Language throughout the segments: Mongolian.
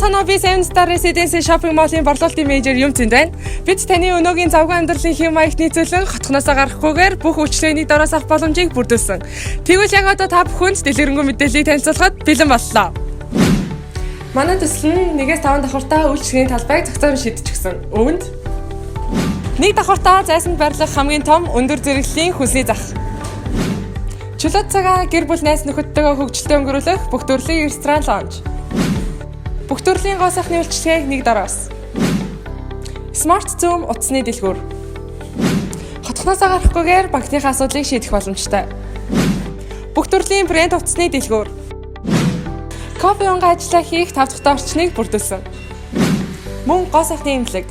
санаа би Seven Star Residence Shopping Mall-ын борлуулалтын менежер юм зэнд байна. Бид таны өнөөгийн завгүй амьдралын хэм маягт нийцүүлэн хотхноосоо гарахгүйгээр бүх үйлчлэгийг дороос авах боломжийг бүрдүүлсэн. Тэгвэл яг одоо та бүхэнд дэлгэрэнгүй мэдээллийг танилцуулахад бэлэн боллоо. Манай төсөл нь 1-5 давхартай үйлчлэгийн талбайг зохицон шийдчихсэн. Үүнд 1 давхартаа зайсанд барилах хамгийн том өндөр зэрэглэлийн хүнсний зах. Чөлөөт цагаа гэр бүл найз нөхөдтэйгээ хөгжилтэй өнгөрүүлэх бүх төрлийн ресторан лаунж. Бүх төрлийн гоо сайхны үйлчлэгийг нэг дороос. Smart Zoom утасны дэлгүүр. Хотхноосоо гарахгүйгээр банкныхаа асуудлыг шийдэх боломжтой. Бүх төрлийн брэнд утасны дэлгүүр. Кофе унгаа ажиллаа хийх 5 дахь орчныг бүрдүүлсэн. Мөн гоо сайхны имлэг.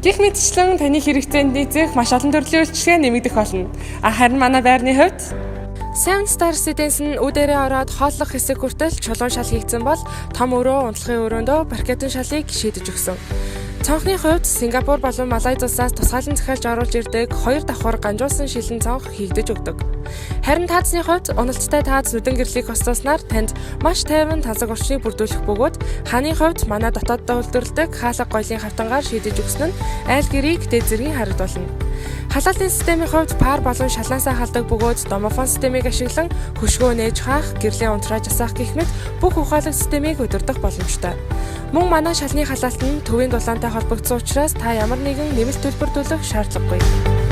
Гэх мэтчлэн таны хэрэгцээнд нийцэх маш олон төрлийн үйлчлэгээ нэмэгдэх болно. Харин манай байрны хувьд Seven Star Residence нь үдэрээ ороод хооллох хэсэг хүртэл чулуун шал хийгдсэн бол том өрөө унтлахын өрөөндөө паркетын шалыг шийдэж өгсөн. Цонхны хувьд Сингапур болон Малайз улсаас тусгаалan захиалж оруулж ирдэг 2 давхар ганжуулсан шилэн цонх хийгдэж өгдөг. Харин таацны хувьд уналттай таац нүдэн гэрлийг хослуулснаар танд маш тайван тансаг орчныг бүрдүүлэх бөгөөд хааны хувьд манай дотооддоо үйлдвэрлэдэг хаалга гоёлын хавтангаар шийдэж өгсөн нь айл гэрийг дээд зэргийн харагдуулна. Халаалтын системийн хувьд пар болон шалаансаа халдаг бөгөөд домофон системийг ашиглан хөшгөө нээж хаах, гэрлийн унтрааж асаах гэх мэт бүх ухаалаг системийг удирдах боломжтой. Мөн манай шалны халаалт нь төвийн дулаантай холбогдсон учраас та ямар нэгэн нэмэлт төлбөр төлөх шаардлагагүй.